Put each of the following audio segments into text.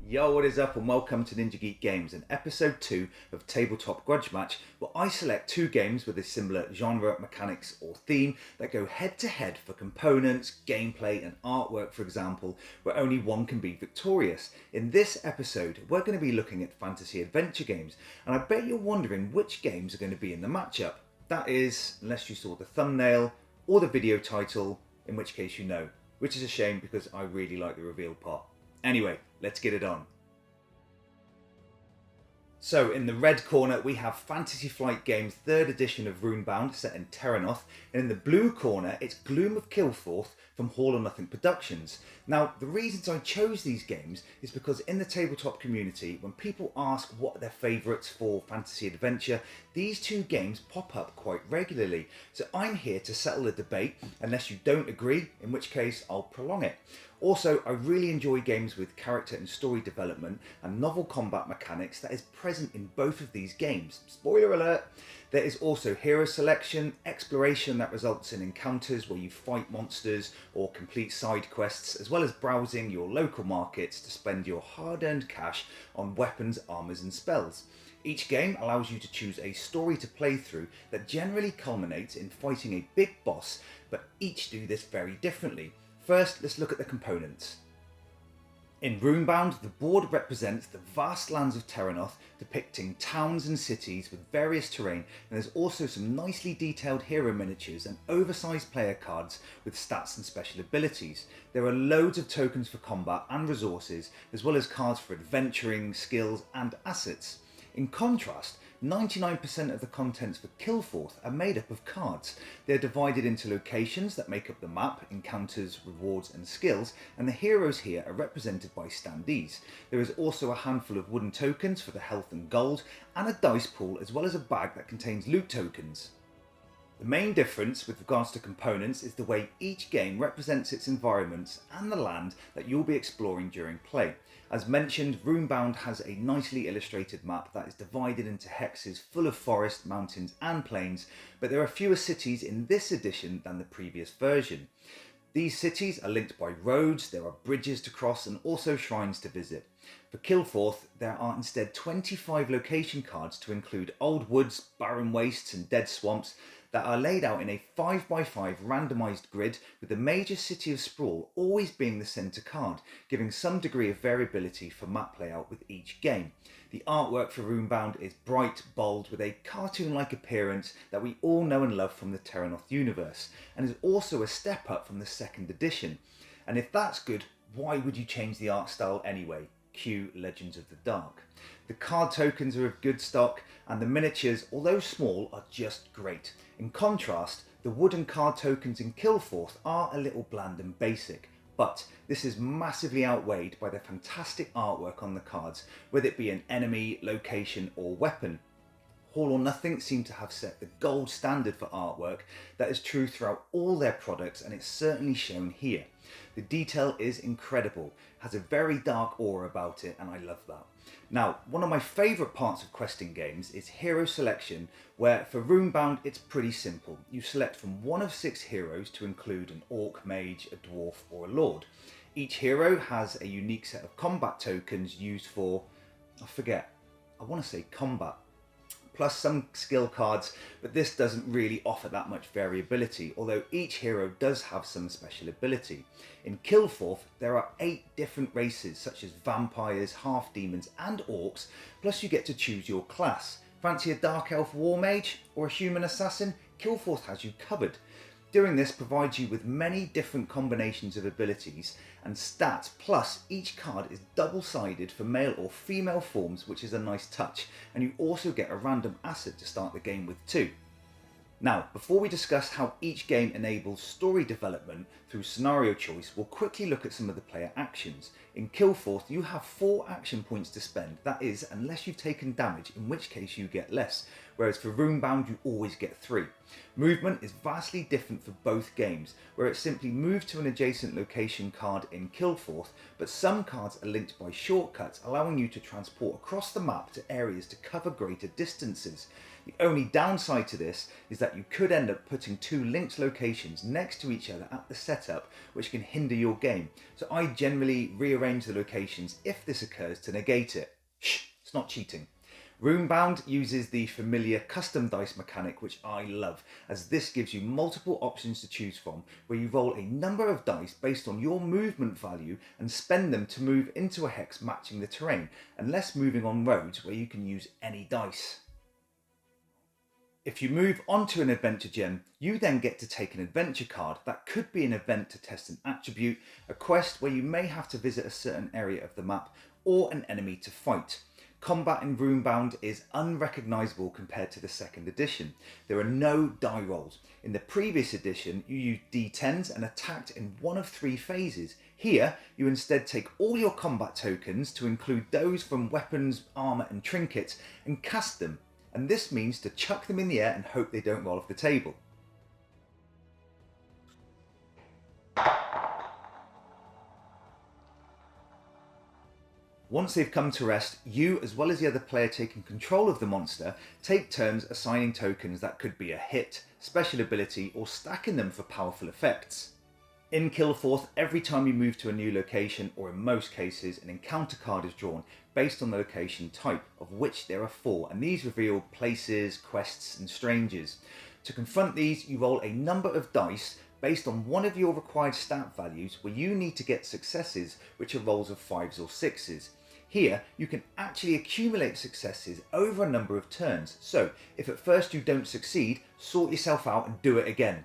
Yo, what is up and welcome to Ninja Geek Games and episode 2 of Tabletop Grudge Match, where I select two games with a similar genre, mechanics or theme that go head to head for components, gameplay and artwork, for example, where only one can be victorious. In this episode, we're going to be looking at fantasy adventure games, and I bet you're wondering which games are going to be in the matchup. That is, unless you saw the thumbnail or the video title, in which case you know, which is a shame because I really like the reveal part. Anyway, let's get it on. So in the red corner we have Fantasy Flight Games' 3rd edition of Runebound set in Terranoth, and in the blue corner it's Gloom of Kilforth from All or Nothing Productions. Now the reasons I chose these games is because in the tabletop community, when people ask what are their favourites for fantasy adventure, these two games pop up quite regularly. So I'm here to settle the debate, unless you don't agree, in which case I'll prolong it. Also, I really enjoy games with character and story development and novel combat mechanics that is present in both of these games. Spoiler alert! There is also hero selection, exploration that results in encounters where you fight monsters or complete side quests, as well as browsing your local markets to spend your hard-earned cash on weapons, armours and spells. Each game allows you to choose a story to play through that generally culminates in fighting a big boss, but each do this very differently. First, let's look at the components. In Runebound, the board represents the vast lands of Terranoth, depicting towns and cities with various terrain, and there's also some nicely detailed hero miniatures and oversized player cards with stats and special abilities. There are loads of tokens for combat and resources, as well as cards for adventuring, skills and assets. In contrast, 99% of the contents for Kilforth are made up of cards. They're divided into locations that make up the map, encounters, rewards and skills, and the heroes here are represented by standees. There is also a handful of wooden tokens for the health and gold, and a dice pool, as well as a bag that contains loot tokens. The main difference with regards to components is the way each game represents its environments and the land that you'll be exploring during play. As mentioned, Runebound has a nicely illustrated map that is divided into hexes full of forest, mountains and plains, but there are fewer cities in this edition than the previous version. These cities are linked by roads, there are bridges to cross and also shrines to visit. For Kilforth, there are instead 25 location cards to include old woods, barren wastes and dead swamps that are laid out in a 5x5 randomised grid, with the major city of Sprawl always being the centre card, giving some degree of variability for map layout with each game. The artwork for Runebound is bright, bold, with a cartoon-like appearance that we all know and love from the Terranoth universe, and is also a step up from the 2nd edition. And if that's good, why would you change the art style anyway? Cue Legends of the Dark. The card tokens are of good stock, and the miniatures, although small, are just great. In contrast, the wooden card tokens in Kilforth are a little bland and basic, but this is massively outweighed by the fantastic artwork on the cards, whether it be an enemy, location or weapon. All or Nothing seem to have set the gold standard for artwork that is true throughout all their products, and it's certainly shown here. The detail is incredible, has a very dark aura about it, and I love that. Now, one of my favourite parts of questing games is hero selection, where for Runebound it's pretty simple. You select from one of 6 heroes to include an orc, mage, a dwarf or a lord. Each hero has a unique set of combat tokens used for, I want to say combat, plus some skill cards, but this doesn't really offer that much variability, although each hero does have some special ability. In Kilforth, there are 8 different races, such as vampires, half-demons and orcs, plus you get to choose your class. Fancy a dark elf war mage or a human assassin? Kilforth has you covered. Doing this provides you with many different combinations of abilities and stats, plus each card is double-sided for male or female forms, which is a nice touch, and you also get a random asset to start the game with too. Now, before we discuss how each game enables story development through scenario choice, we'll quickly look at some of the player actions. In Kilforth, you have 4 action points to spend, that is, unless you've taken damage, in which case you get less, whereas for Runebound you always get 3. Movement is vastly different for both games, where it's simply move to an adjacent location card in Kilforth, but some cards are linked by shortcuts, allowing you to transport across the map to areas to cover greater distances. The only downside to this is that you could end up putting two linked locations next to each other at the setup, which can hinder your game. So I generally rearrange the locations if this occurs to negate it. Shh, it's not cheating. Runebound uses the familiar custom dice mechanic, which I love, as this gives you multiple options to choose from, where you roll a number of dice based on your movement value and spend them to move into a hex matching the terrain, unless moving on roads where you can use any dice. If you move onto an adventure gem, you then get to take an adventure card. That could be an event to test an attribute, a quest where you may have to visit a certain area of the map, or an enemy to fight. Combat in Runebound is unrecognisable compared to the second edition. There are no die rolls. In the previous edition, you used d10s and attacked in one of three phases. Here, you instead take all your combat tokens, to include those from weapons, armour and trinkets, and cast them. And this means to chuck them in the air and hope they don't roll off the table. Once they've come to rest, you, as well as the other player taking control of the monster, take turns assigning tokens that could be a hit, special ability, or stacking them for powerful effects. In Kilforth, every time you move to a new location, or in most cases, an encounter card is drawn based on the location type, of which there are 4, and these reveal places, quests, and strangers. To confront these, you roll a number of dice based on one of your required stat values, where you need to get successes, which are rolls of 5s or 6s. Here, you can actually accumulate successes over a number of turns, so if at first you don't succeed, sort yourself out and do it again.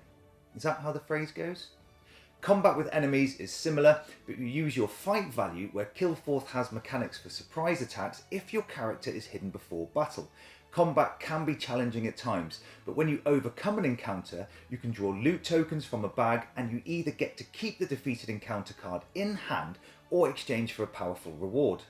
Is that how the phrase goes? Combat with enemies is similar, but you use your fight value, where Kilforth has mechanics for surprise attacks if your character is hidden before battle. Combat can be challenging at times, but when you overcome an encounter, you can draw loot tokens from a bag, and you either get to keep the defeated encounter card in hand or exchange for a powerful reward.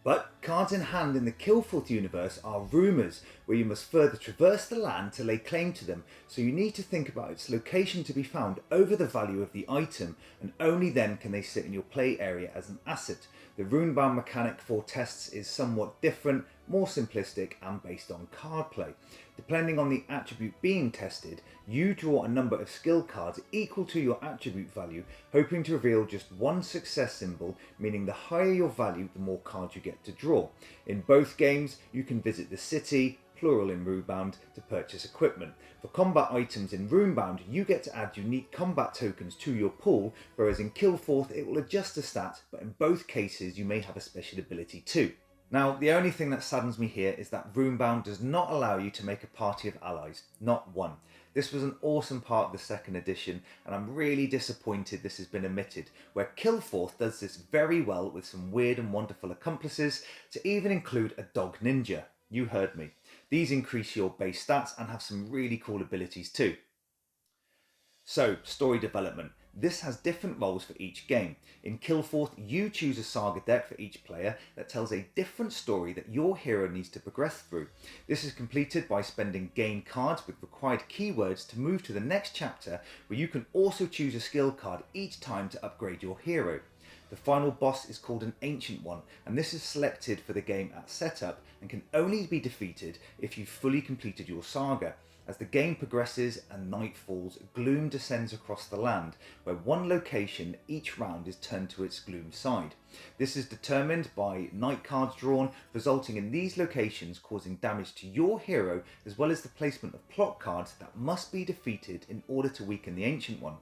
But cards in hand in the Kilforth universe are rumours, where you must further traverse the land to lay claim to them, so you need to think about its location to be found over the value of the item, and only then can they sit in your play area as an asset. The Runebound mechanic for tests is somewhat different, more simplistic, and based on card play. Depending on the attribute being tested, you draw a number of skill cards equal to your attribute value, hoping to reveal just one success symbol, meaning the higher your value, the more cards you get to draw. In both games, you can visit the city, plural in Runebound, to purchase equipment. For combat items in Runebound, you get to add unique combat tokens to your pool, whereas in Kilforth it will adjust the stat, but in both cases you may have a special ability too. Now, the only thing that saddens me here is that Runebound does not allow you to make a party of allies, not one. This was an awesome part of the second edition, and I'm really disappointed this has been omitted, where Kilforth does this very well with some weird and wonderful accomplices, to even include a dog ninja. You heard me. These increase your base stats and have some really cool abilities too. So, story development. This has different roles for each game. In Kilforth, you choose a saga deck for each player that tells a different story that your hero needs to progress through. This is completed by spending gain cards with required keywords to move to the next chapter, where you can also choose a skill card each time to upgrade your hero. The final boss is called an Ancient One, and this is selected for the game at setup and can only be defeated if you've fully completed your saga. As the game progresses and night falls, gloom descends across the land, where one location each round is turned to its gloom side. This is determined by night cards drawn, resulting in these locations causing damage to your hero, as well as the placement of plot cards that must be defeated in order to weaken the Ancient One.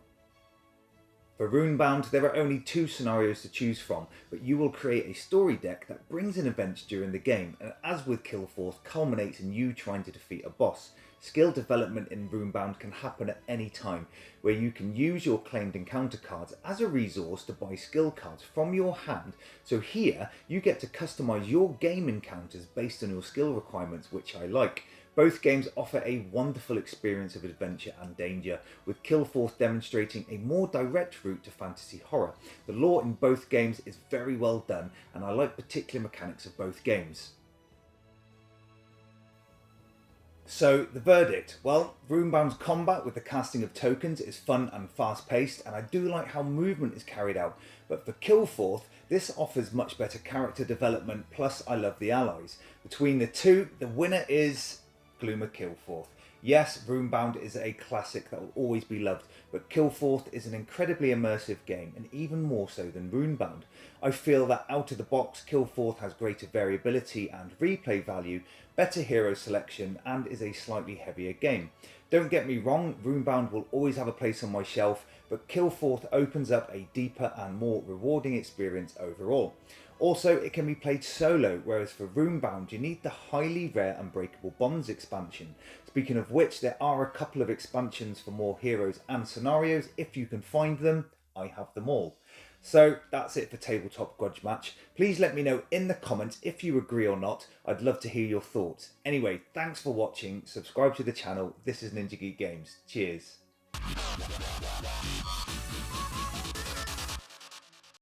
For Runebound, there are only 2 scenarios to choose from, but you will create a story deck that brings in events during the game, and as with Kilforth, culminates in you trying to defeat a boss. Skill development in Runebound can happen at any time, where you can use your claimed encounter cards as a resource to buy skill cards from your hand, so here you get to customise your game encounters based on your skill requirements, which I like. Both games offer a wonderful experience of adventure and danger, with Kilforth demonstrating a more direct route to fantasy horror. The lore in both games is very well done, and I like particular mechanics of both games. So, the verdict. Well, Runebound's combat with the casting of tokens is fun and fast-paced, and I do like how movement is carried out, but for Kilforth, this offers much better character development, plus I love the allies. Between the two, the winner is Gloom of Kilforth. Yes, Runebound is a classic that will always be loved, but Kilforth is an incredibly immersive game, and even more so than Runebound. I feel that out of the box, Kilforth has greater variability and replay value, better hero selection, and is a slightly heavier game. Don't get me wrong, Runebound will always have a place on my shelf, but Kilforth opens up a deeper and more rewarding experience overall. Also, it can be played solo, whereas for Runebound you need the highly rare Unbreakable Bonds expansion. Speaking of which, there are a couple of expansions for more heroes and scenarios. If you can find them, I have them all. So that's it for Tabletop Grudge Match. Please let me know in the comments if you agree or not. I'd love to hear your thoughts. Anyway, thanks for watching. Subscribe to the channel. This is Ninja Geek Games. Cheers.